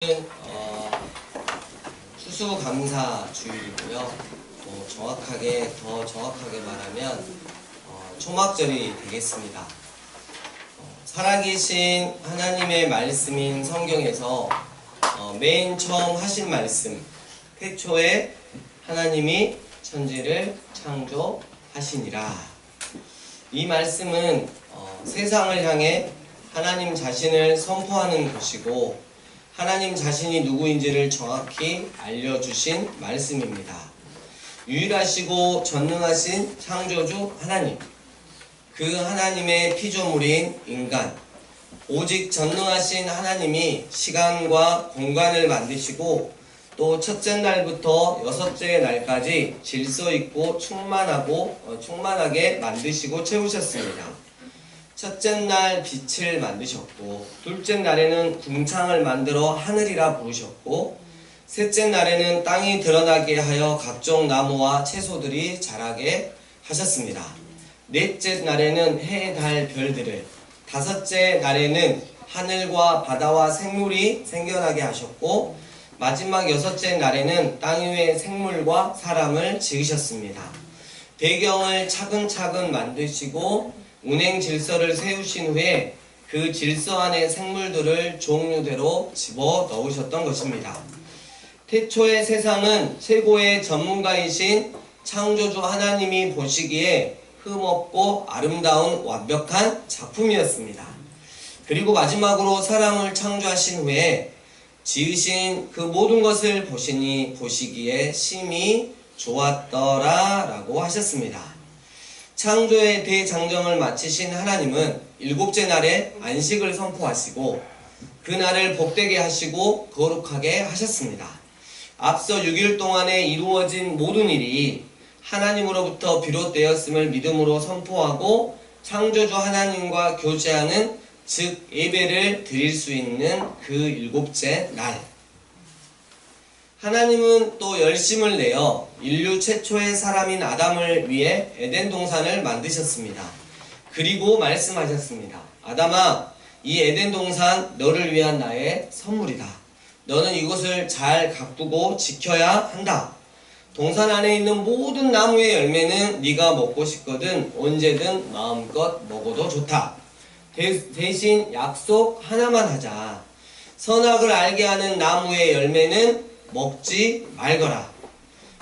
어, 추수감사주일이고요. 더 정확하게 말하면 초막절이 되겠습니다. 살아계신 하나님의 말씀인 성경에서 맨 처음 하신 말씀, 태초에 하나님이 천지를 창조하시니라. 이 말씀은 세상을 향해 하나님 자신을 선포하는 것이고, 하나님 자신이 누구인지를 정확히 알려주신 말씀입니다. 유일하시고 전능하신 창조주 하나님, 그 하나님의 피조물인 인간, 오직 전능하신 하나님이 시간과 공간을 만드시고 또 첫째 날부터 여섯째 날까지 질서 있고 충만하게 만드시고 채우셨습니다. 첫째 날 빛을 만드셨고, 둘째 날에는 궁창을 만들어 하늘이라 부르셨고, 셋째 날에는 땅이 드러나게 하여 각종 나무와 채소들이 자라게 하셨습니다. 넷째 날에는 해, 달, 별들을, 다섯째 날에는 하늘과 바다와 생물이 생겨나게 하셨고, 마지막 여섯째 날에는 땅 위의 생물과 사람을 지으셨습니다. 배경을 차근차근 만드시고 운행 질서를 세우신 후에 그 질서 안에 생물들을 종류대로 집어 넣으셨던 것입니다. 태초의 세상은 최고의 전문가이신 창조주 하나님이 보시기에 흠없고 아름다운 완벽한 작품이었습니다. 그리고 마지막으로 사람을 창조하신 후에 지으신 그 모든 것을 보시기에 심히 좋았더라 라고 하셨습니다. 창조의 대장정을 마치신 하나님은 일곱째 날에 안식을 선포하시고 그 날을 복되게 하시고 거룩하게 하셨습니다. 앞서 6일 동안에 이루어진 모든 일이 하나님으로부터 비롯되었음을 믿음으로 선포하고 창조주 하나님과 교제하는, 즉 예배를 드릴 수 있는 그 일곱째 날, 하나님은 또 열심을 내어 인류 최초의 사람인 아담을 위해 에덴 동산을 만드셨습니다. 그리고 말씀하셨습니다. 아담아, 이 에덴 동산 너를 위한 나의 선물이다. 너는 이것을 잘 가꾸고 지켜야 한다. 동산 안에 있는 모든 나무의 열매는 네가 먹고 싶거든 언제든 마음껏 먹어도 좋다. 대신 약속 하나만 하자. 선악을 알게 하는 나무의 열매는 먹지 말거라.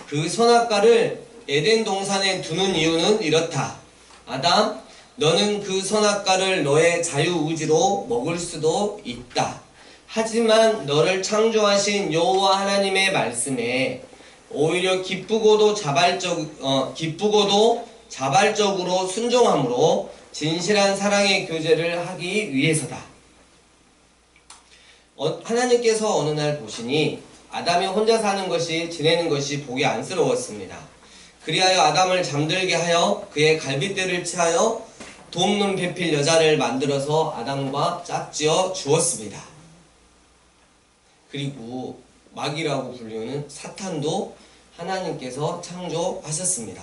그 선악과를 에덴 동산에 두는 이유는 이렇다. 아담, 너는 그 선악과를 너의 자유의지로 먹을 수도 있다. 하지만 너를 창조하신 여호와 하나님의 말씀에 오히려 기쁘고도 자발적으로 순종함으로 진실한 사랑의 교제를 하기 위해서다. 하나님께서 어느 날 보시니 아담이 혼자 지내는 것이 보기 안쓰러웠습니다. 그리하여 아담을 잠들게 하여 그의 갈빗대를 취하여 돕는 배필 여자를 만들어서 아담과 짝지어 주었습니다. 그리고 마귀라고 불리는 사탄도 하나님께서 창조하셨습니다.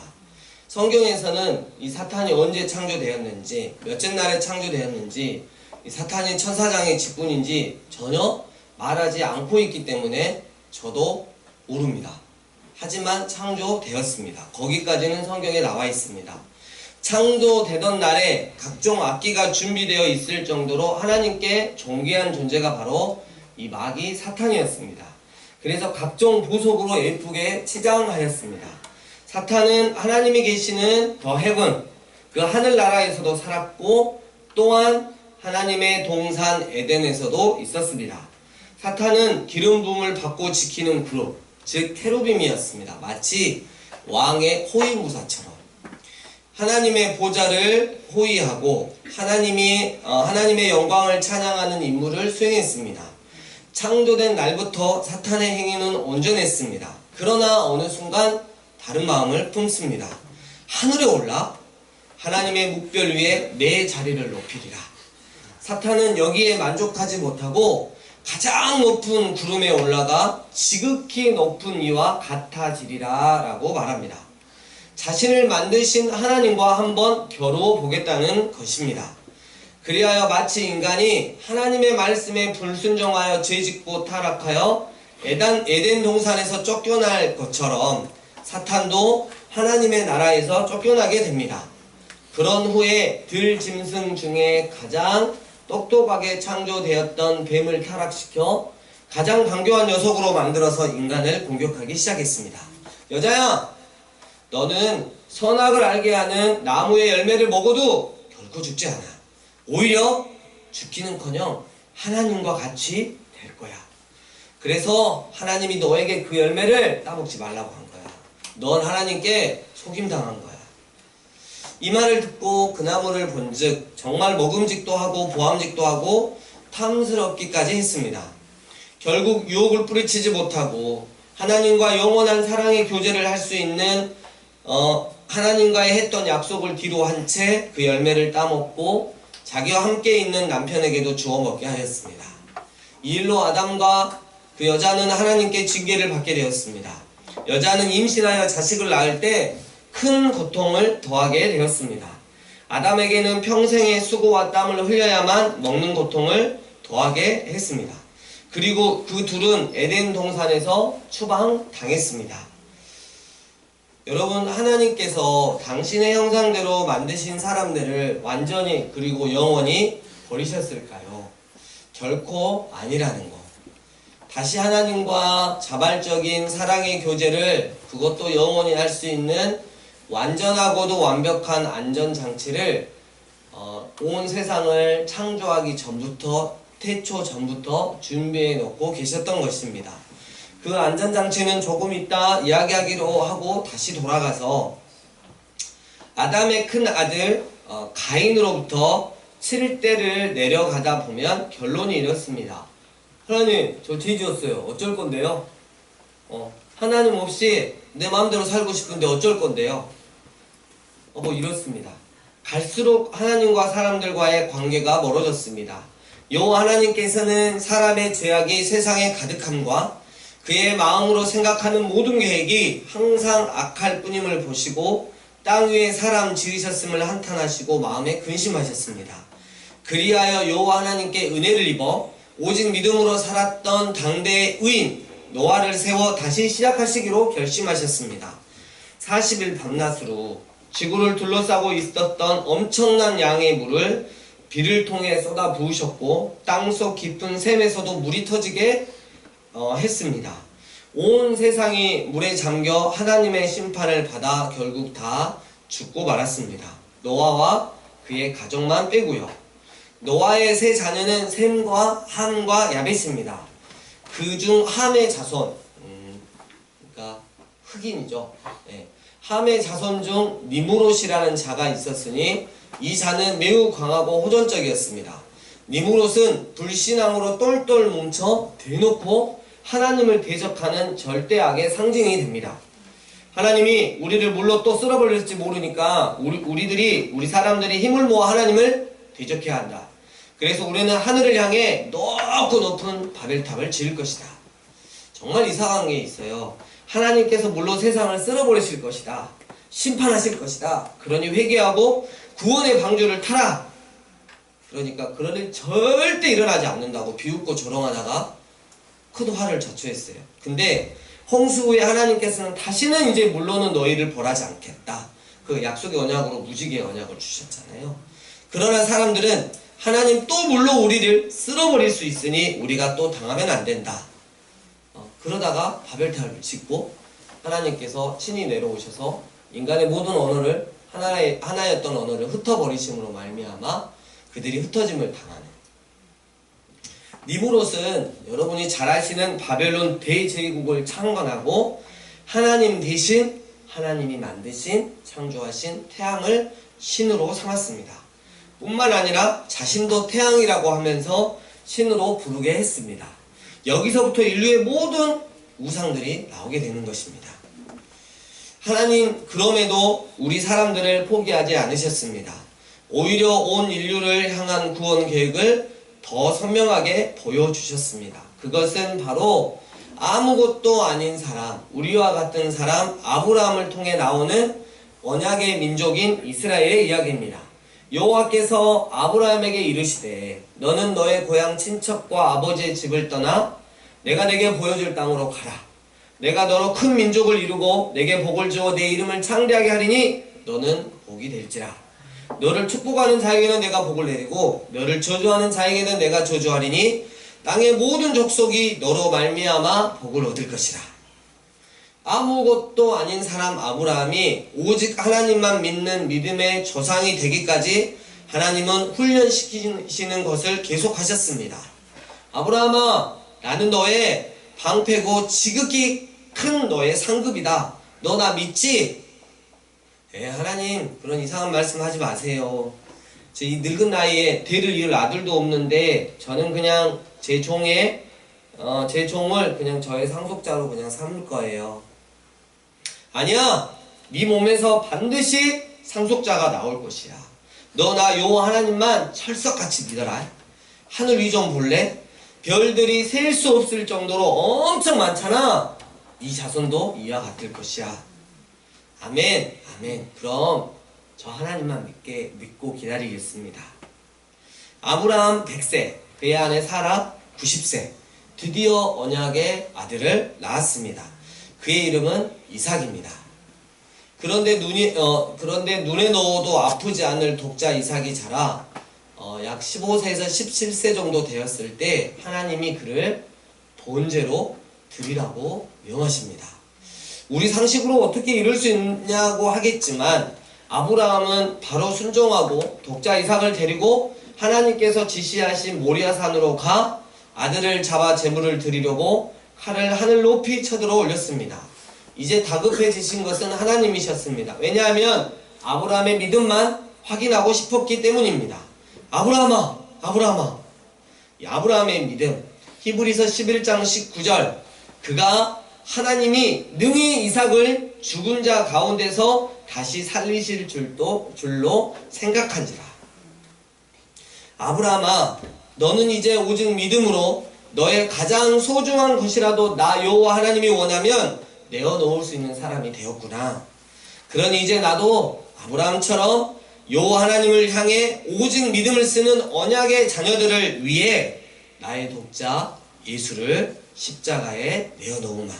성경에서는 이 사탄이 언제 창조되었는지, 몇째 날에 창조되었는지, 이 사탄이 천사장의 직분인지 전혀 말하지 않고 있기 때문에 저도 모릅니다. 하지만 창조되었습니다. 거기까지는 성경에 나와 있습니다. 창조되던 날에 각종 악기가 준비되어 있을 정도로 하나님께 존귀한 존재가 바로 이 마귀 사탄이었습니다. 그래서 각종 보석으로 예쁘게 치장하였습니다. 사탄은 하나님이 계시는 더 헤븐, 그 하늘나라에서도 살았고 또한 하나님의 동산 에덴에서도 있었습니다. 사탄은 기름 부음을 받고 지키는 그룹, 즉 케루빔이었습니다. 마치 왕의 호위무사처럼 하나님의 보좌를 호위하고 하나님의 영광을 찬양하는 임무를 수행했습니다. 창조된 날부터 사탄의 행위는 온전했습니다. 그러나 어느 순간 다른 마음을 품습니다. 하늘에 올라 하나님의 묵별 위에 내 자리를 높이리라. 사탄은 여기에 만족하지 못하고 가장 높은 구름에 올라가 지극히 높은 이와 같아지리라 라고 말합니다. 자신을 만드신 하나님과 한번 겨루어 보겠다는 것입니다. 그리하여 마치 인간이 하나님의 말씀에 불순종하여 죄짓고 타락하여 에덴 동산에서 쫓겨날 것처럼 사탄도 하나님의 나라에서 쫓겨나게 됩니다. 그런 후에 들짐승 중에 가장 똑똑하게 창조되었던 뱀을 타락시켜 가장 강교한 녀석으로 만들어서 인간을 공격하기 시작했습니다. 여자야, 너는 선악을 알게 하는 나무의 열매를 먹어도 결코 죽지 않아. 오히려 죽기는커녕 하나님과 같이 될 거야. 그래서 하나님이 너에게 그 열매를 따먹지 말라고 한 거야. 넌 하나님께 속임당한 거야. 이 말을 듣고 그 나무를 본즉 정말 먹음직도 하고 보암직도 하고 탐스럽기까지 했습니다. 결국 유혹을 뿌리치지 못하고 하나님과 영원한 사랑의 교제를 할 수 있는 하나님과의 했던 약속을 뒤로 한 채 그 열매를 따먹고 자기와 함께 있는 남편에게도 주워 먹게 하였습니다. 이 일로 아담과 그 여자는 하나님께 징계를 받게 되었습니다. 여자는 임신하여 자식을 낳을 때 큰 고통을 더하게 되었습니다. 아담에게는 평생의 수고와 땀을 흘려야만 먹는 고통을 더하게 했습니다. 그리고 그 둘은 에덴 동산에서 추방당했습니다. 여러분, 하나님께서 당신의 형상대로 만드신 사람들을 완전히 그리고 영원히 버리셨을까요? 결코 아니라는 것. 다시 하나님과 자발적인 사랑의 교제를, 그것도 영원히 할 수 있는 완전하고도 완벽한 안전장치를 온 세상을 창조하기 전부터, 태초 전부터 준비해 놓고 계셨던 것입니다. 그 안전장치는 조금 이따 이야기하기로 하고 다시 돌아가서 아담의 큰 아들 가인으로부터 7대를 내려가다 보면 결론이 이렇습니다. 하나님, 저 죄 지었어요. 어쩔 건데요? 하나님 없이 내 마음대로 살고 싶은데 어쩔 건데요? 뭐 이렇습니다. 갈수록 하나님과 사람들과의 관계가 멀어졌습니다. 여호와 하나님께서는 사람의 죄악이 세상에 가득함과 그의 마음으로 생각하는 모든 계획이 항상 악할 뿐임을 보시고 땅 위에 사람 지으셨음을 한탄하시고 마음에 근심하셨습니다. 그리하여 여호와 하나님께 은혜를 입어 오직 믿음으로 살았던 당대의 의인 노아를 세워 다시 시작하시기로 결심하셨습니다. 40일 밤낮으로 지구를 둘러싸고 있었던 엄청난 양의 물을 비를 통해 쏟아 부으셨고 땅속 깊은 샘에서도 물이 터지게 했습니다. 온 세상이 물에 잠겨 하나님의 심판을 받아 결국 다 죽고 말았습니다. 노아와 그의 가족만 빼고요. 노아의 세 자녀는 셈과 함과 야벳입니다. 그중 함의 자손, 그러니까 흑인이죠. 네. 함의 자손 중 니무롯이라는 자가 있었으니 이 자는 매우 강하고 호전적이었습니다. 니무롯은 불신앙으로 똘똘 뭉쳐 대놓고 하나님을 대적하는 절대악의 상징이 됩니다. 하나님이 우리를 물로 또 쓸어버릴지 모르니까 우리 사람들이 힘을 모아 하나님을 대적해야 한다. 그래서 우리는 하늘을 향해 높고 높은 바벨탑을 지을 것이다. 정말 이상한 게 있어요. 하나님께서 물로 세상을 쓸어버리실 것이다. 심판하실 것이다. 그러니 회개하고 구원의 방주를 타라. 그러니까 그런 일 절대 일어나지 않는다고 비웃고 조롱하다가 큰 화를 자초했어요. 근데 홍수 후에 하나님께서는 다시는 이제 물로는 너희를 벌하지 않겠다. 그 약속의 언약으로 무지개의 언약을 주셨잖아요. 그러나 사람들은 하나님 또 물로 우리를 쓸어버릴 수 있으니 우리가 또 당하면 안 된다. 그러다가 바벨탑을 짓고 하나님께서 친히 내려오셔서 인간의 모든 언어를 하나였던 언어를 흩어버리심으로 말미암아 그들이 흩어짐을 당하는. 니무롯은 여러분이 잘 아시는 바벨론 대제국을 창건하고 하나님 대신 하나님이 만드신 창조하신 태양을 신으로 삼았습니다. 뿐만 아니라 자신도 태양이라고 하면서 신으로 부르게 했습니다. 여기서부터 인류의 모든 우상들이 나오게 되는 것입니다. 하나님 그럼에도 우리 사람들을 포기하지 않으셨습니다. 오히려 온 인류를 향한 구원 계획을 더 선명하게 보여주셨습니다. 그것은 바로 아무것도 아닌 사람, 우리와 같은 사람 아브라함을 통해 나오는 언약의 민족인 이스라엘의 이야기입니다. 여호와께서 아브라함에게 이르시되 너는 너의 고향 친척과 아버지의 집을 떠나 내가 내게 보여줄 땅으로 가라. 내가 너로 큰 민족을 이루고 내게 복을 주어 내 이름을 창대하게 하리니 너는 복이 될지라. 너를 축복하는 자에게는 내가 복을 내리고 너를 저주하는 자에게는 내가 저주하리니 땅의 모든 족속이 너로 말미암아 복을 얻을 것이라. 아무것도 아닌 사람 아브라함이 오직 하나님만 믿는 믿음의 조상이 되기까지 하나님은 훈련시키시는 것을 계속하셨습니다. 아브라함아, 나는 너의 방패고 지극히 큰 너의 상급이다. 너 나 믿지? 하나님, 그런 이상한 말씀 하지 마세요. 제 이 늙은 나이에 대를 이을 아들도 없는데 저는 그냥 제 종을 그냥 저의 상속자로 그냥 삼을 거예요. 아니야, 네 몸에서 반드시 상속자가 나올 것이야. 너 나 여호와 하나님만 철석같이 믿어라. 하늘 위 좀 볼래? 별들이 셀 수 없을 정도로 엄청 많잖아. 이 자손도 이와 같을 것이야. 아멘, 아멘. 그럼 저 하나님만 믿고 기다리겠습니다. 아브라함 100세, 그의 아내 사라 90세, 드디어 언약의 아들을 낳았습니다. 그의 이름은 이삭입니다. 그런데 눈에 넣어도 아프지 않을 독자 이삭이 자라 약 15세에서 17세 정도 되었을 때 하나님이 그를 번제로 드리라고 명하십니다. 우리 상식으로 어떻게 이룰 수 있냐고 하겠지만 아브라함은 바로 순종하고 독자 이삭을 데리고 하나님께서 지시하신 모리아산으로 가 아들을 잡아 제물을 드리려고 칼을 하늘 높이 쳐들어 올렸습니다. 이제 다급해지신 것은 하나님이셨습니다. 왜냐하면 아브라함의 믿음만 확인하고 싶었기 때문입니다. 아브라함아, 아브라함아. 이 아브라함의 믿음, 히브리서 11장 19절, 그가 하나님이 능히 이삭을 죽은 자 가운데서 다시 살리실 줄로 생각한지라. 아브라함아, 너는 이제 오직 믿음으로 너의 가장 소중한 것이라도 나 여호와 하나님이 원하면 내어 놓을 수 있는 사람이 되었구나. 그러니 이제 나도 아브라함처럼 여호와 하나님을 향해 오직 믿음을 쓰는 언약의 자녀들을 위해 나의 독자 예수를 십자가에 내어 놓으마.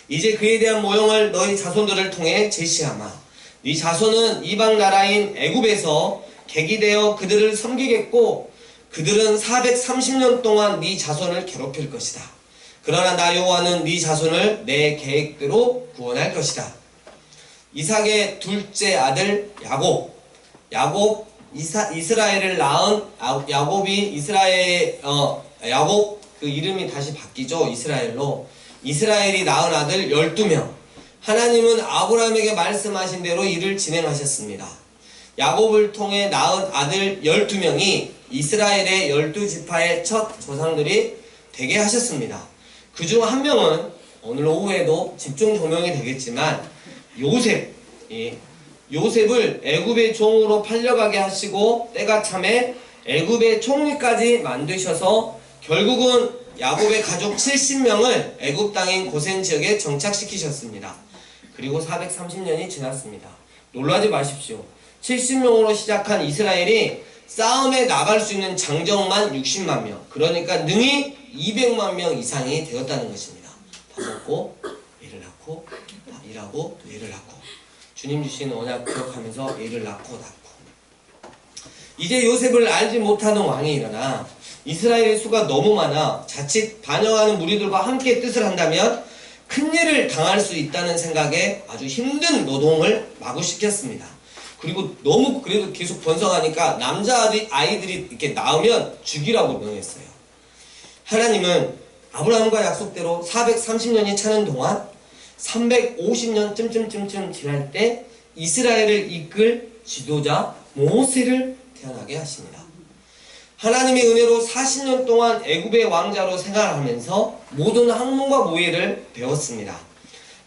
이제 그에 대한 모형을 너희 자손들을 통해 제시하마. 네 자손은 이방 나라인 애굽에서 객이되어 그들을 섬기겠고 그들은 430년 동안 네 자손을 괴롭힐 것이다. 그러나 나 여호와는 네 자손을 내 계획대로 구원할 것이다. 이삭의 둘째 아들 야곱, 이스라엘을 낳은 야곱이 야곱 그 이름이 다시 바뀌죠. 이스라엘로. 이스라엘이 낳은 아들 12명. 하나님은 아브라함에게 말씀하신 대로 일을 진행하셨습니다. 야곱을 통해 낳은 아들 12명이 이스라엘의 12지파의 첫 조상들이 되게 하셨습니다. 그중 한 명은 오늘 오후에도 집중 조명이 되겠지만 요셉. 요셉을 애굽의 종으로 팔려가게 하시고 때가 참에 애굽의 총리까지 만드셔서 결국은 야곱의 가족 70명을 애굽 땅인 고센 지역에 정착시키셨습니다. 그리고 430년이 지났습니다. 놀라지 마십시오. 70명으로 시작한 이스라엘이 싸움에 나갈 수 있는 장정만 60만 명, 그러니까 능히 200만 명 이상이 되었다는 것입니다. 밥 먹고 애를 낳고 일하고 또 애를 낳고 주님 주신 언약 기억하면서 애를 낳고 이제 요셉을 알지 못하는 왕이 일어나 이스라엘의 수가 너무 많아 자칫 반역하는 무리들과 함께 뜻을 한다면 큰일을 당할 수 있다는 생각에 아주 힘든 노동을 마구 시켰습니다. 그리고 너무 그래도 계속 번성하니까 아이들이 이렇게 낳으면 죽이라고 명했어요. 하나님은 아브라함과 약속대로 430년이 차는 동안 350년 쯤 지날 때 이스라엘을 이끌 지도자 모세를 태어나게 하십니다. 하나님의 은혜로 40년 동안 애굽의 왕자로 생활하면서 모든 학문과 모의를 배웠습니다.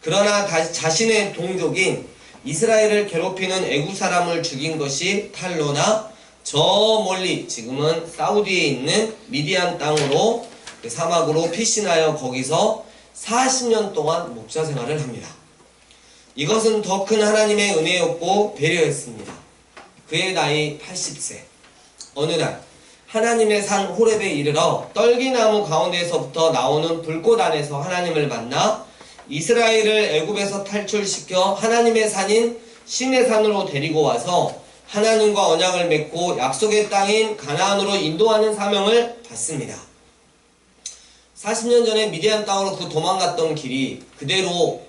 그러나 자신의 동족인 이스라엘을 괴롭히는 애굽 사람을 죽인 것이 탈로나 저 멀리 지금은 사우디에 있는 미디안 땅으로 그 사막으로 피신하여 거기서 40년 동안 목자 생활을 합니다. 이것은 더 큰 하나님의 은혜였고 배려였습니다. 그의 나이 80세. 어느 날 하나님의 산 호렙에 이르러 떨기나무 가운데에서부터 나오는 불꽃 안에서 하나님을 만나 이스라엘을 애굽에서 탈출시켜 하나님의 산인 시내 산으로 데리고 와서 하나님과 언약을 맺고 약속의 땅인 가나안으로 인도하는 사명을 받습니다. 40년 전에 미디안 땅으로 그 도망갔던 길이 그대로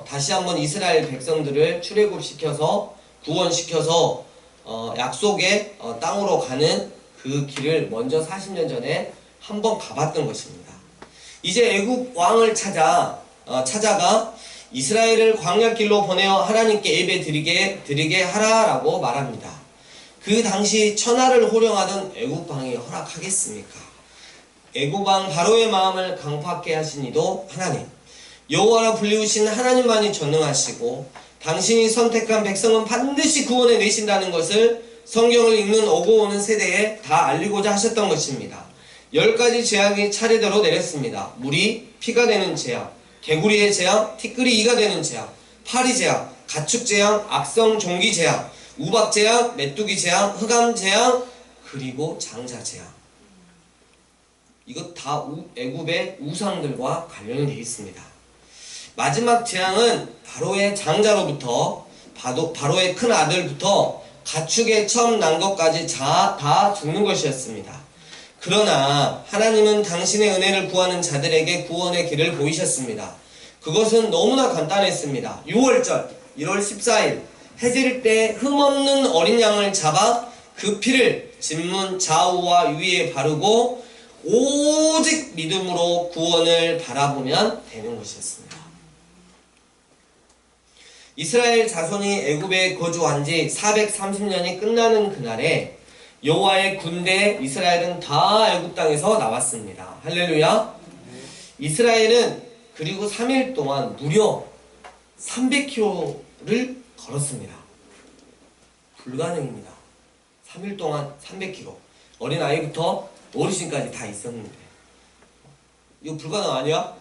다시 한번 이스라엘 백성들을 출애굽시켜서 구원시켜서 약속의 땅으로 가는 그 길을 먼저 40년 전에 한번 가봤던 것입니다. 이제 애굽 왕을 찾아가 이스라엘을 광야길로 보내어 하나님께 예배 드리게 하라라고 말합니다. 그 당시 천하를 호령하던 애굽 왕이 허락하겠습니까? 애굽 왕 바로의 마음을 강팍하게 하신 이도 하나님, 여호와라 불리우신 하나님만이 전능하시고 당신이 선택한 백성은 반드시 구원해 내신다는 것을 성경을 읽는 오고 오는 세대에 다 알리고자 하셨던 것입니다. 10가지 재앙이 차례대로 내렸습니다. 물이 피가 되는 재앙, 개구리의 재앙, 티끌이 이가 되는 재앙, 파리 재앙, 가축 재앙, 악성 종기 재앙, 우박 재앙, 메뚜기 재앙, 흑암 재앙, 그리고 장자 재앙. 이것 다 애굽의 우상들과 관련이 되어 있습니다. 마지막 재앙은 바로의 장자로부터 바로의 큰 아들부터 가축에 처음 난 것까지 다 죽는 것이었습니다. 그러나 하나님은 당신의 은혜를 구하는 자들에게 구원의 길을 보이셨습니다. 그것은 너무나 간단했습니다. 6월절 1월 14일 해질 때 흠없는 어린 양을 잡아 그 피를 진문 좌우와 위에 바르고 오직 믿음으로 구원을 바라보면 되는 것이었습니다. 이스라엘 자손이 애굽에 거주한 지 430년이 끝나는 그날에 여호와의 군대 이스라엘은 다 애굽 땅에서 나왔습니다. 할렐루야. 이스라엘은 그리고 3일 동안 무려 300km를 걸었습니다. 불가능입니다. 3일 동안 300km. 어린아이부터 어르신까지 다 있었는데 이거 불가능 아니야?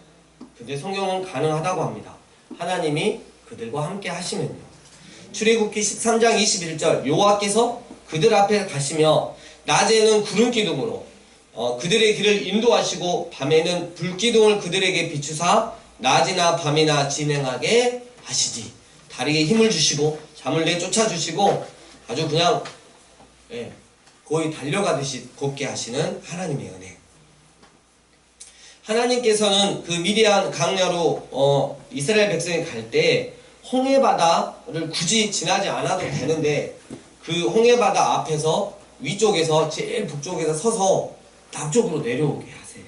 근데 성경은 가능하다고 합니다. 하나님이 그들과 함께 하시면요. 출애굽기 13장 21절 여호와께서 그들 앞에 가시며 낮에는 구름 기둥으로 그들의 길을 인도하시고 밤에는 불기둥을 그들에게 비추사 낮이나 밤이나 진행하게 하시지. 다리에 힘을 주시고 잠을 내쫓아 주시고 아주 그냥 거의 달려가듯이 걷게 하시는 하나님의 은혜. 하나님께서는 그 미디안 강야로 이스라엘 백성이 갈 때 홍해바다를 굳이 지나지 않아도 되는데 그 홍해바다 앞에서 위쪽에서 제일 북쪽에서 서서 남쪽으로 내려오게 하세요.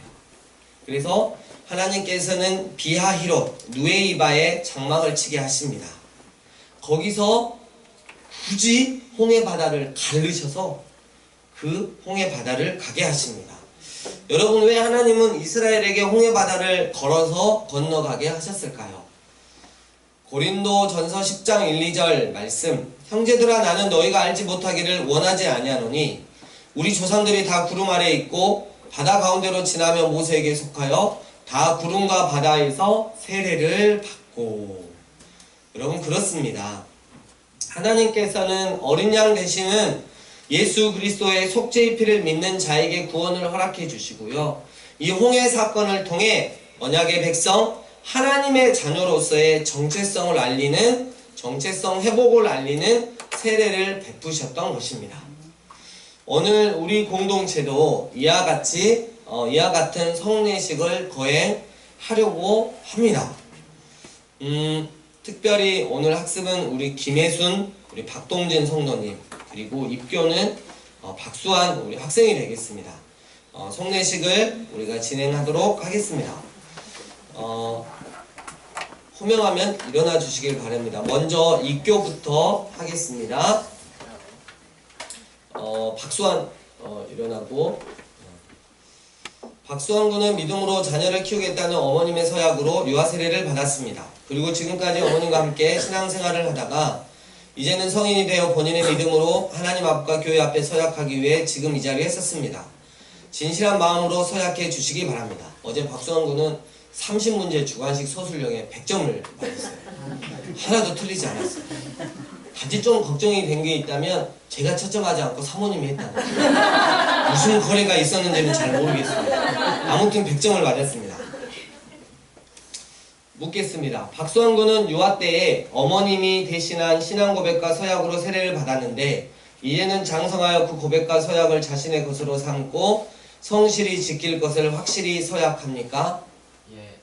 그래서 하나님께서는 비하히롯 누에이바에 장막을 치게 하십니다. 거기서 굳이 홍해바다를 가르셔서 그 홍해바다를 가게 하십니다. 여러분, 왜 하나님은 이스라엘에게 홍해바다를 걸어서 건너가게 하셨을까요? 고린도 전서 10장 1, 2절 말씀, 형제들아 나는 너희가 알지 못하기를 원하지 아니하노니 우리 조상들이 다 구름 아래에 있고 바다 가운데로 지나며 모세에게 속하여 다 구름과 바다에서 세례를 받고. 여러분, 그렇습니다. 하나님께서는 어린 양 되시는 예수 그리스도의 속죄의 피를 믿는 자에게 구원을 허락해 주시고요. 이 홍해 사건을 통해 언약의 백성 하나님의 자녀로서의 정체성을 알리는, 정체성 회복을 알리는 세례를 베푸셨던 것입니다. 오늘 우리 공동체도 이와 같은 성례식을 거행하려고 합니다. 특별히 오늘 학습은 우리 김혜순, 우리 박동진 성도님, 그리고 입교는 박수환 우리 학생이 되겠습니다. 성례식을 우리가 진행하도록 하겠습니다. 호명하면 일어나 주시길 바랍니다. 먼저 입교부터 하겠습니다. 박수환 일어나고. 박수환 군은 믿음으로 자녀를 키우겠다는 어머님의 서약으로 유아 세례를 받았습니다. 그리고 지금까지 어머님과 함께 신앙생활을 하다가 이제는 성인이 되어 본인의 믿음으로 하나님 앞과 교회 앞에 서약하기 위해 지금 이 자리에 섰습니다. 진실한 마음으로 서약해 주시기 바랍니다. 어제 박수환 군은 30문제 주관식 서술형에 100점을 받았어요. 하나도 틀리지 않았어요. 단지 좀 걱정이 된 게 있다면 제가 채점하지 않고 사모님이 했다는 거예요. 무슨 거래가 있었는지는 잘 모르겠습니다. 아무튼 100점을 맞았습니다. 묻겠습니다. 박수환 군은 유아 때에 어머님이 대신한 신앙 고백과 서약으로 세례를 받았는데 이제는 장성하여 그 고백과 서약을 자신의 것으로 삼고 성실히 지킬 것을 확실히 서약합니까? 예.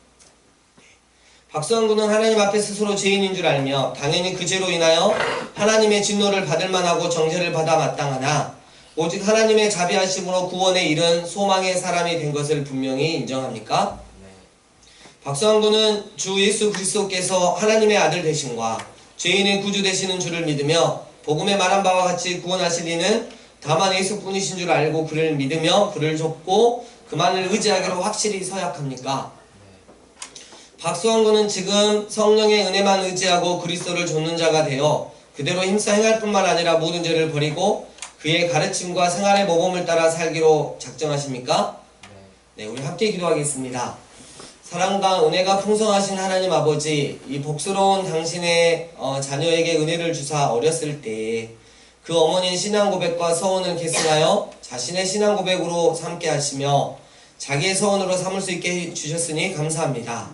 박수환 군은 하나님 앞에 스스로 죄인인 줄 알며 당연히 그 죄로 인하여 하나님의 진노를 받을 만하고 정죄를 받아 마땅하나 오직 하나님의 자비하심으로 구원에 이른 소망의 사람이 된 것을 분명히 인정합니까? 네. 박수환 군은 주 예수 그리스도께서 하나님의 아들 되심과 죄인의 구주 되시는 줄을 믿으며 복음에 말한 바와 같이 구원하실 이는 다만 예수뿐이신 줄 알고 그를 믿으며 그를 좇고 그만을 의지하기로 확실히 서약합니까? 박수환 군은 지금 성령의 은혜만 의지하고 그리스도를 좇는 자가 되어 그대로 힘써 행할 뿐만 아니라 모든 죄를 버리고 그의 가르침과 생활의 모범을 따라 살기로 작정하십니까? 네, 우리 함께 기도하겠습니다. 사랑과 은혜가 풍성하신 하나님 아버지, 이 복스러운 당신의 자녀에게 은혜를 주사 어렸을 때 그 어머니의 신앙 고백과 서원을 계승하여 자신의 신앙 고백으로 삼게 하시며 자기의 서원으로 삼을 수 있게 해주셨으니 감사합니다.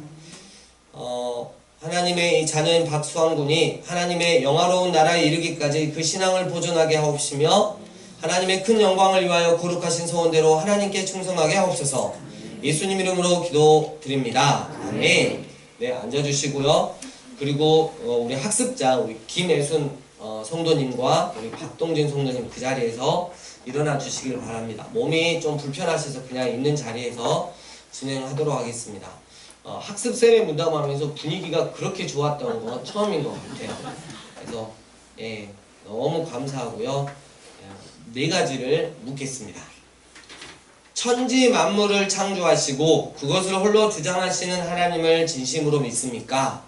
하나님의 이 자녀인 박수환 군이 하나님의 영화로운 나라에 이르기까지 그 신앙을 보존하게 하옵시며 하나님의 큰 영광을 위하여 거룩하신 서원대로 하나님께 충성하게 하옵소서. 예수님 이름으로 기도드립니다. 아멘. 네, 앉아주시고요. 그리고 우리 학습자 우리 김애순 성도님과 우리 박동진 성도님 그 자리에서 일어나 주시길 바랍니다. 몸이 좀 불편하셔서 그냥 있는 자리에서 진행하도록 하겠습니다. 학습 세례 문담하면서 분위기가 그렇게 좋았던 건 처음인 것 같아요. 그래서 예, 너무 감사하고요. 네 가지를 묻겠습니다. 천지 만물을 창조하시고 그것을 홀로 주장하시는 하나님을 진심으로 믿습니까?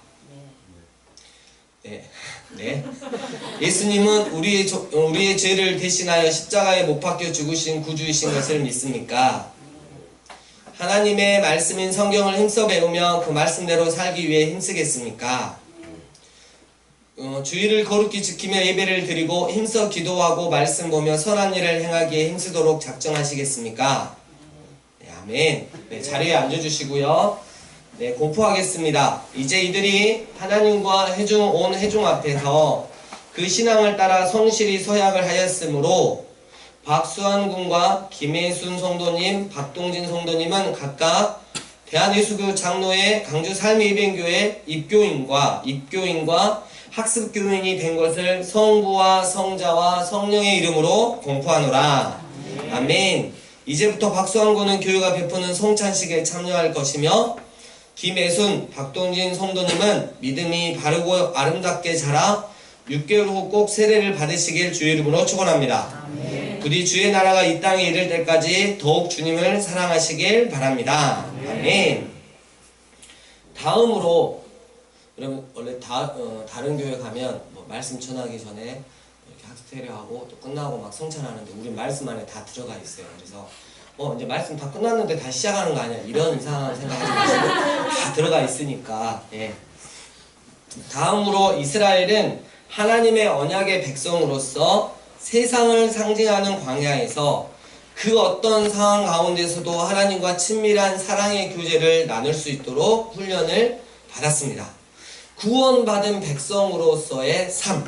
네. 네. 예수님은 우리의 죄를 대신하여 십자가에 못 박혀 죽으신 구주이신 것을 믿습니까? 하나님의 말씀인 성경을 힘써 배우며 그 말씀대로 살기 위해 힘쓰겠습니까? 주의를 거룩히 지키며 예배를 드리고 힘써 기도하고 말씀 보며 선한 일을 행하기에 힘쓰도록 작정하시겠습니까? 네, 아멘. 네, 자리에 앉아주시고요. 네, 공포하겠습니다. 이제 이들이 하나님과 온 회중 앞에서 그 신앙을 따라 성실히 서약을 하였으므로 박수환 군과 김혜순 성도님, 박동진 성도님은 각각 대한예수교 장로회 강주 삶의예배교회 입교인과 학습교인이 된 것을 성부와 성자와 성령의 이름으로 공포하노라. 아멘. 이제부터 박수환 군은 교회가 베푸는 성찬식에 참여할 것이며 김애순, 박동진 성도님은 믿음이 바르고 아름답게 자라 6개월 후 꼭 세례를 받으시길 주의 이름으로 축원합니다. 부디 주의 나라가 이 땅에 이를 때까지 더욱 주님을 사랑하시길 바랍니다. 아멘. 다음으로 여러분 원래 다른 교회 가면 뭐 말씀 전하기 전에 이렇게 학습 세례하고 또 끝나고 막 성찬하는데 우린 말씀 안에 다 들어가 있어요. 그래서 이제 말씀 다 끝났는데 다시 시작하는 거 아니야? 이런 이상한 생각하지 마시고 다 들어가 있으니까. 예. 다음으로 이스라엘은 하나님의 언약의 백성으로서 세상을 상징하는 광야에서 그 어떤 상황 가운데서도 하나님과 친밀한 사랑의 교제를 나눌 수 있도록 훈련을 받았습니다. 구원받은 백성으로서의 삶.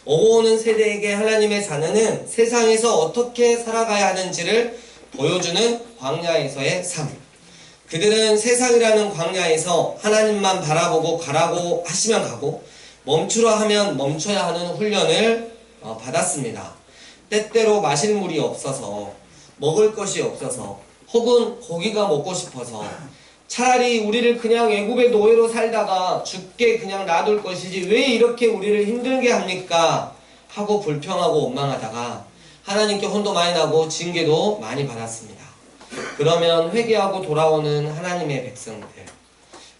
오고 오는 세대에게 하나님의 자녀는 세상에서 어떻게 살아가야 하는지를 보여주는 광야에서의 삶. 그들은 세상이라는 광야에서 하나님만 바라보고 가라고 하시면 가고 멈추라 하면 멈춰야 하는 훈련을 받았습니다. 때때로 마실 물이 없어서 먹을 것이 없어서 혹은 고기가 먹고 싶어서 차라리 우리를 그냥 애굽의 노예로 살다가 죽게 그냥 놔둘 것이지 왜 이렇게 우리를 힘들게 합니까? 하고 불평하고 원망하다가 하나님께 혼도 많이 나고 징계도 많이 받았습니다. 그러면 회개하고 돌아오는 하나님의 백성들.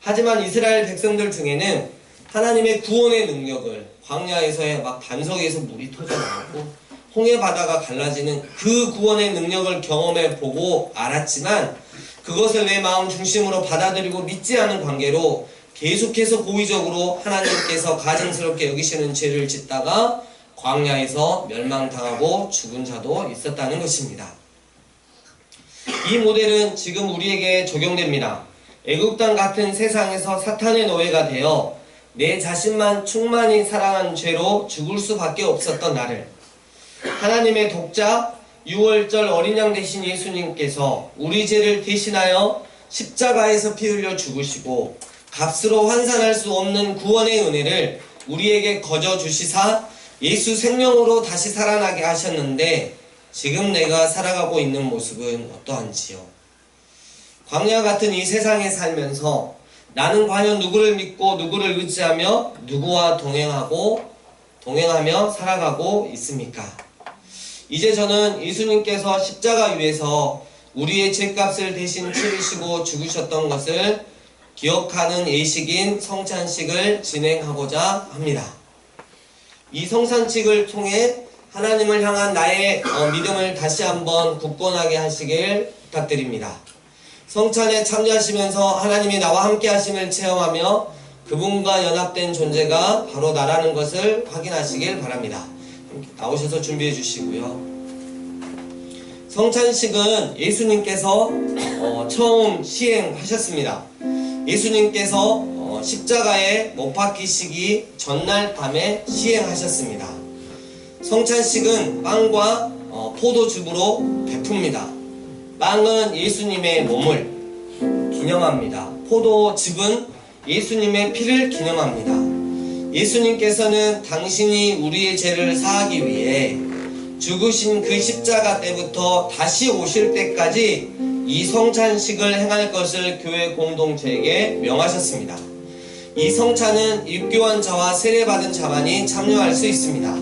하지만 이스라엘 백성들 중에는 하나님의 구원의 능력을 광야에서의 막 반석에서 물이 터져나오고 홍해 바다가 갈라지는 그 구원의 능력을 경험해 보고 알았지만 그것을 내 마음 중심으로 받아들이고 믿지 않은 관계로 계속해서 고의적으로 하나님께서 가증스럽게 여기시는 죄를 짓다가 광야에서 멸망당하고 죽은 자도 있었다는 것입니다. 이 모델은 지금 우리에게 적용됩니다. 애국 땅 같은 세상에서 사탄의 노예가 되어 내 자신만 충만히 사랑한 죄로 죽을 수밖에 없었던 나를 하나님의 독자 6월절 어린 양 되신 예수님께서 우리 죄를 대신하여 십자가에서 피 흘려 죽으시고 값으로 환산할 수 없는 구원의 은혜를 우리에게 거저 주시사 예수 생명으로 다시 살아나게 하셨는데 지금 내가 살아가고 있는 모습은 어떠한지요? 광야 같은 이 세상에 살면서 나는 과연 누구를 믿고 누구를 의지하며 누구와 동행하며 살아가고 있습니까? 이제 저는 예수님께서 십자가 위에서 우리의 죄값을 대신 치르시고 죽으셨던 것을 기억하는 예식인 성찬식을 진행하고자 합니다. 이 성찬식을 통해 하나님을 향한 나의 믿음을 다시 한번 굳건하게 하시길 부탁드립니다. 성찬에 참여하시면서 하나님이 나와 함께 하심을 체험하며 그분과 연합된 존재가 바로 나라는 것을 확인하시길 바랍니다. 나오셔서 준비해 주시고요. 성찬식은 예수님께서 처음 시행하셨습니다. 예수님께서 십자가에 못 박히시기 전날 밤에 시행하셨습니다. 성찬식은 빵과 포도즙으로 베풉니다. 빵은 예수님의 몸을 기념합니다. 포도즙은 예수님의 피를 기념합니다. 예수님께서는 당신이 우리의 죄를 사하기 위해 죽으신 그 십자가 때부터 다시 오실 때까지 이 성찬식을 행할 것을 교회 공동체에게 명하셨습니다. 이 성찬은 입교한 자와 세례받은 자만이 참여할 수 있습니다.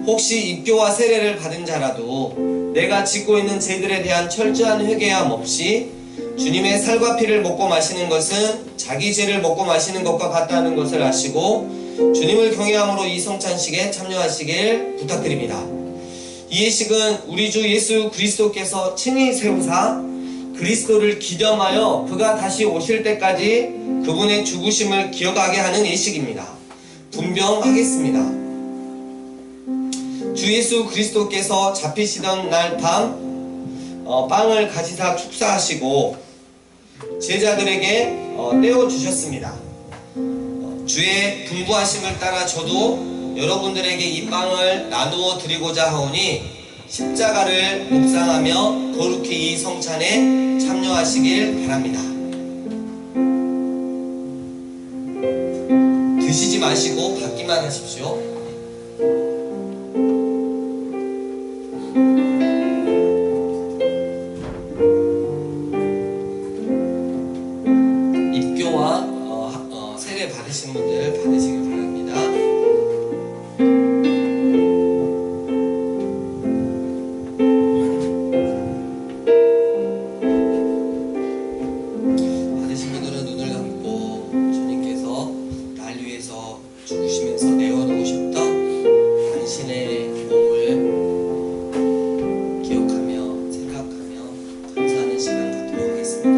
혹시 입교와 세례를 받은 자라도 내가 짓고 있는 죄들에 대한 철저한 회개함 없이 주님의 살과 피를 먹고 마시는 것은 자기 죄를 먹고 마시는 것과 같다는 것을 아시고 주님을 경외함으로 이 성찬식에 참여하시길 부탁드립니다. 이 예식은 우리 주 예수 그리스도께서 친히 세우사 그리스도를 기념하여 그가 다시 오실 때까지 그분의 죽으심을 기억하게 하는 예식입니다. 분명하겠습니다. 주 예수 그리스도께서 잡히시던 날 밤 빵을 가지사 축사하시고 제자들에게 떼어주셨습니다. 주의 분부하심을 따라 저도 여러분들에게 이 빵을 나누어 드리고자 하오니 십자가를 묵상하며 거룩히 이 성찬에 참여하시길 바랍니다. 드시지 마시고 받기만 하십시오. 입교와 세례 받으신 분들 받으시길 바랍니다. 받으신 분들은 눈을 감고 주님께서 날 위해서 죽으시면서 내어놓으셨던 당신의 몸을 기억하며 생각하며 감사하는 시간 갖도록 하겠습니다.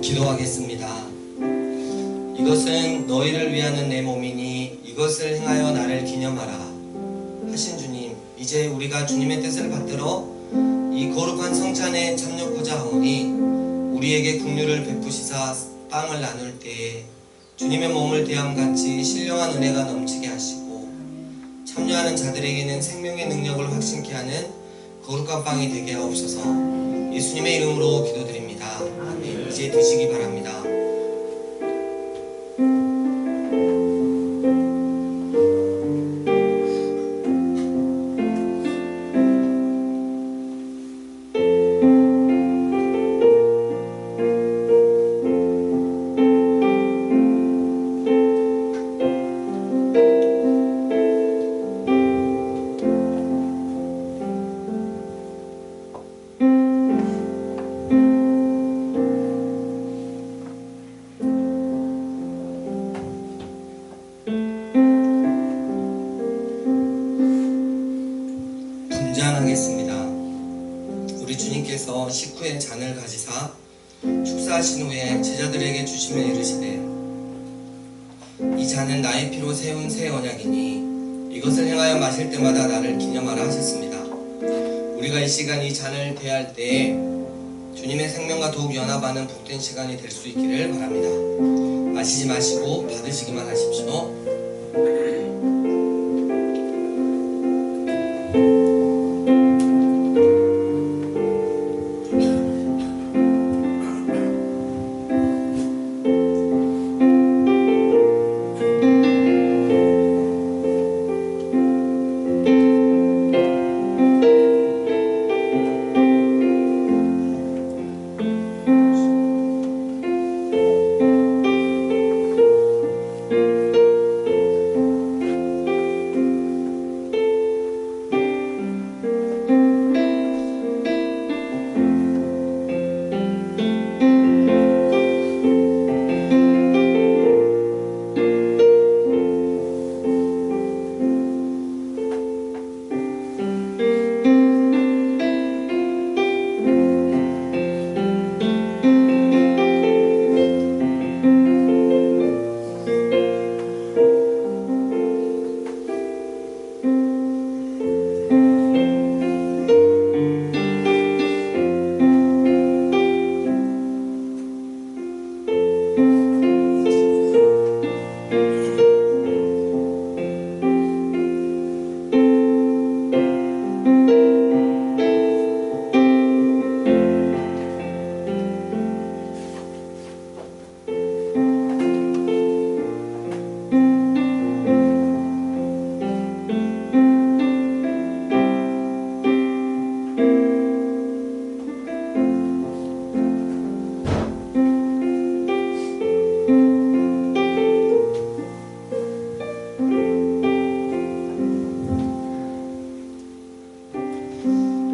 기도하겠습니다. 이것은 너희를 위하는 내 몸이니 이것을 행하여 나를 기념하라 하신 주님, 이제 우리가 주님의 뜻을 받들어 이 거룩한 성찬에 참여하고자 하오니 우리에게 긍휼을 베푸시사 빵을 나눌 때에 주님의 몸을 대함같이 신령한 은혜가 넘치게 하시고 참여하는 자들에게는 생명의 능력을 확신케 하는 거룩한 빵이 되게 하옵소서. 예수님의 이름으로 기도드립니다. 아멘. 이제 드시기 바랍니다. 분잔하겠습니다. 우리 주님께서 식후에 잔을 가지사 축사하신 후에 제자들에게 주시며 이르시되 이 잔은 나의 피로 세운 새 언약이니 이것을 행하여 마실 때마다 나를 기념하라 하셨습니다. 우리가 이 시간 이 잔을 대할 때에 주님의 생명과 더욱 연합하는 복된 시간이 될 수 있기를 바랍니다. 마시지 마시고 받으시기만 하십시오.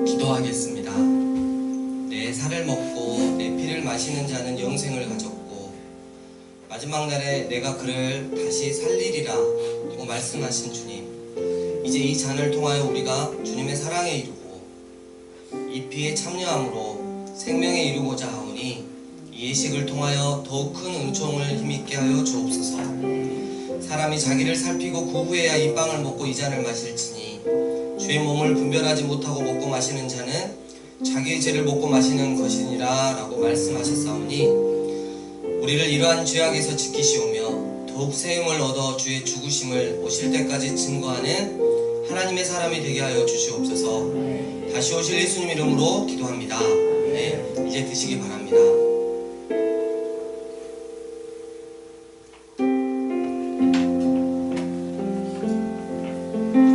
기도하겠습니다. 내 살을 먹고 내 피를 마시는 자는 영생을 가졌고 마지막 날에 내가 그를 다시 살리리라 고 말씀하신 주님, 이제 이 잔을 통하여 우리가 주님의 사랑에 이르고 이 피에 참여함으로 생명에 이루고자 하오니 이 예식을 통하여 더욱 큰 은총을 힘있게 하여 주옵소서. 사람이 자기를 살피고 그 후에야 이 빵을 먹고 이 잔을 마실지니 주의 몸을 분별하지 못하고 먹고 마시는 자는 자기의 죄를 먹고 마시는 것이니라 라고 말씀하셨사오니 우리를 이러한 죄악에서 지키시오며 더욱 세움을 얻어 주의 죽으심을 오실 때까지 증거하는 하나님의 사람이 되게 하여 주시옵소서. 다시 오실 예수님 이름으로 기도합니다. 네, 이제 드시기 바랍니다.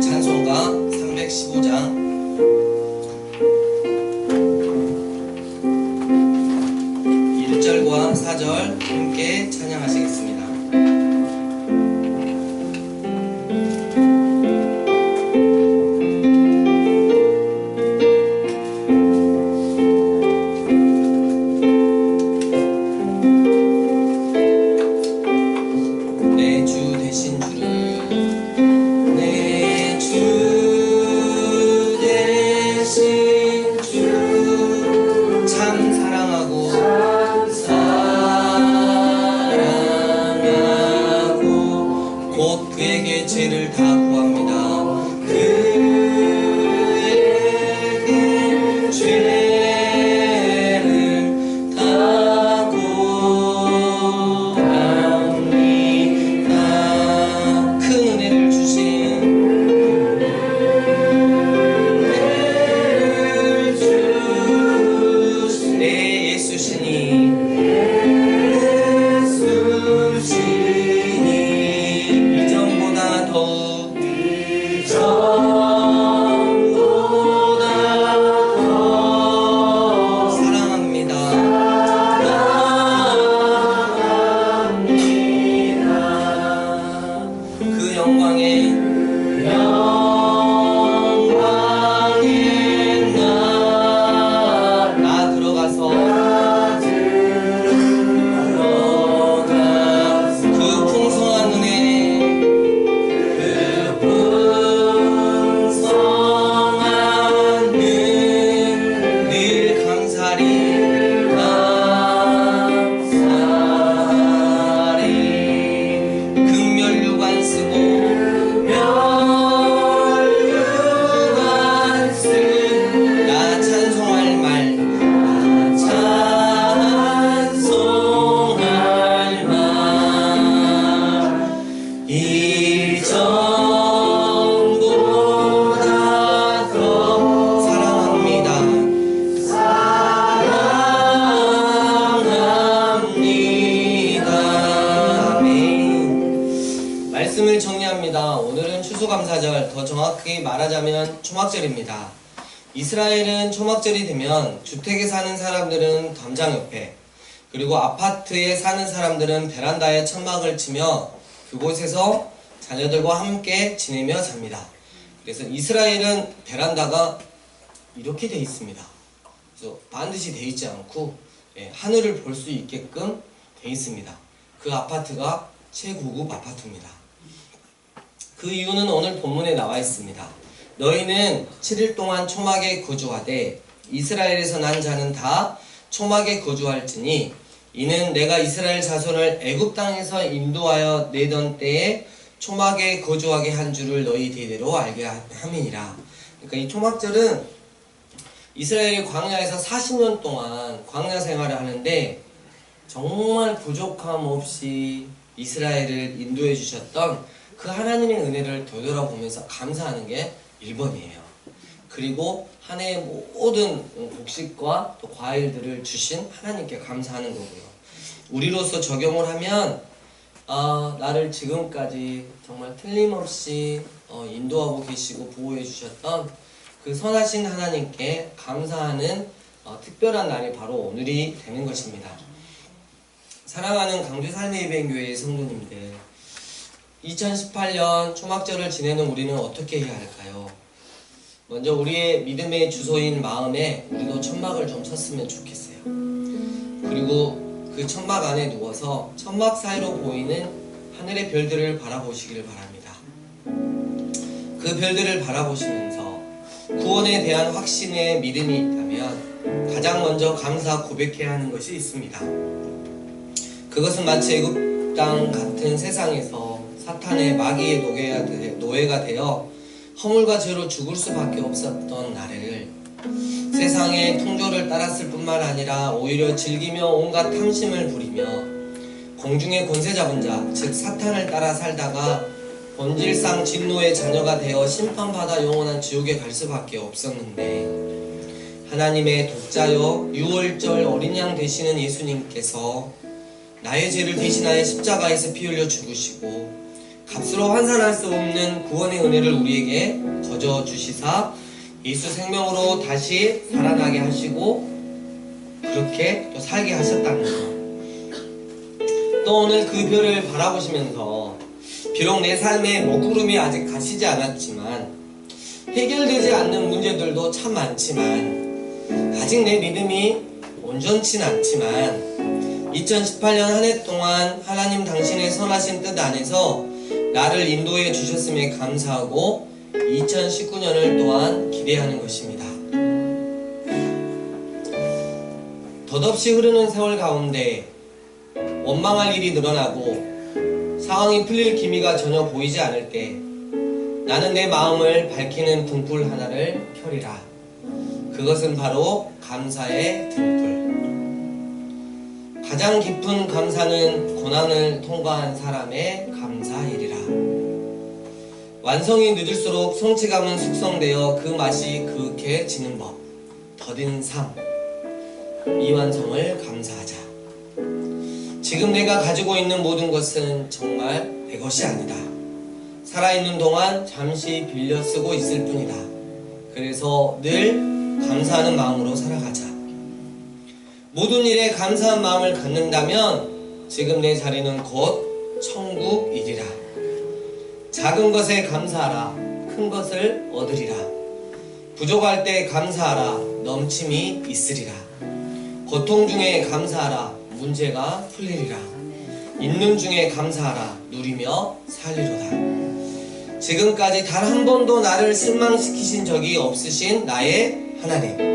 찬송가 315장 1절과 4절 함께 찬양하시겠습니다. 그에게 죄를 다 구합니다. 그에게 죄를 다 구합니다. 말씀을 정리합니다. 오늘은 추수감사절, 더 정확히 말하자면 초막절입니다. 이스라엘은 초막절이 되면 주택에 사는 사람들은 담장 옆에, 그리고 아파트에 사는 사람들은 베란다에 천막을 치며 그곳에서 자녀들과 함께 지내며 잡니다. 그래서 이스라엘은 베란다가 이렇게 돼 있습니다. 그래서 반드시 돼 있지 않고 하늘을 볼 수 있게끔 돼 있습니다. 그 아파트가 최고급 아파트입니다. 그 이유는 오늘 본문에 나와 있습니다. 너희는 7일 동안 초막에 거주하되 이스라엘에서 난 자는 다 초막에 거주할지니 이는 내가 이스라엘 자손을 애굽 땅에서 인도하여 내던 때에 초막에 거주하게 한 줄을 너희 대대로 알게 함이니라. 그러니까 이 초막절은 이스라엘이 광야에서 40년 동안 광야 생활을 하는데 정말 부족함 없이 이스라엘을 인도해 주셨던 그 하나님의 은혜를 되돌아보면서 감사하는 게 1번이에요. 그리고 한 해의 모든 곡식과 또 과일들을 주신 하나님께 감사하는 거고요. 우리로서 적용을 하면 나를 지금까지 정말 틀림없이 인도하고 계시고 보호해 주셨던 그 선하신 하나님께 감사하는 특별한 날이 바로 오늘이 되는 것입니다. 사랑하는 강주 삶의예배교회의 성도님들, 2018년 초막절을 지내는 우리는 어떻게 해야 할까요? 먼저 우리의 믿음의 주소인 마음에 우리도 천막을 좀 쳤으면 좋겠어요. 그리고 그 천막 안에 누워서 천막 사이로 보이는 하늘의 별들을 바라보시기를 바랍니다. 그 별들을 바라보시면서 구원에 대한 확신의 믿음이 있다면 가장 먼저 감사 고백해야 하는 것이 있습니다. 그것은 마치 애굽 땅 같은 세상에서 사탄의 마귀의 노예가 되어 허물과 죄로 죽을 수밖에 없었던 나를 세상의 풍조를 따랐을 뿐만 아니라 오히려 즐기며 온갖 탐심을 부리며 공중의 권세 잡은 자, 즉 사탄을 따라 살다가 본질상 진노의 자녀가 되어 심판받아 영원한 지옥에 갈 수밖에 없었는데 하나님의 독자여 유월절 어린 양 되시는 예수님께서 나의 죄를 대신하여 십자가에서 피 흘려 죽으시고 값으로 환산할 수 없는 구원의 은혜를 우리에게 거저 주시사 예수 생명으로 다시 살아나게 하시고 그렇게 또 살게 하셨다는 것. 또 오늘 그 별을 바라보시면서 비록 내 삶에 먹구름이 아직 가시지 않았지만 해결되지 않는 문제들도 참 많지만 아직 내 믿음이 온전치는 않지만 2018년 한 해 동안 하나님 당신의 선하신 뜻 안에서 나를 인도해 주셨음에 감사하고 2019년을 또한 기대하는 것입니다. 덧없이 흐르는 세월 가운데 원망할 일이 늘어나고 상황이 풀릴 기미가 전혀 보이지 않을 때 나는 내 마음을 밝히는 등불 하나를 켜리라. 그것은 바로 감사의 등불. 가장 깊은 감사는 고난을 통과한 사람의 감사이리라. 완성이 늦을수록 성취감은 숙성되어 그 맛이 그윽해지는 법. 더딘 삶. 미완성을 감사하자. 지금 내가 가지고 있는 모든 것은 정말 내 것이 아니다. 살아있는 동안 잠시 빌려 쓰고 있을 뿐이다. 그래서 늘 감사하는 마음으로 살아가자. 모든 일에 감사한 마음을 갖는다면 지금 내 자리는 곧 천국이리라. 작은 것에 감사하라. 큰 것을 얻으리라. 부족할 때 감사하라. 넘침이 있으리라. 고통 중에 감사하라. 문제가 풀리리라. 있는 중에 감사하라. 누리며 살리로다. 지금까지 단 한 번도 나를 실망시키신 적이 없으신 나의 하나님.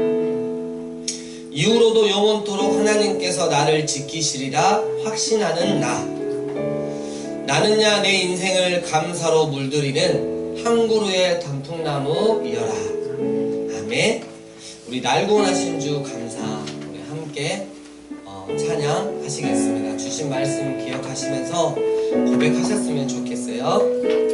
이후로도 영원토록 하나님께서 나를 지키시리라 확신하는 나. 나는야 내 인생을 감사로 물들이는 한 그루의 단풍나무이여라. 아멘. 우리 날고 나신 주 감사 우리 함께 찬양하시겠습니다. 주신 말씀 기억하시면서 고백하셨으면 좋겠어요.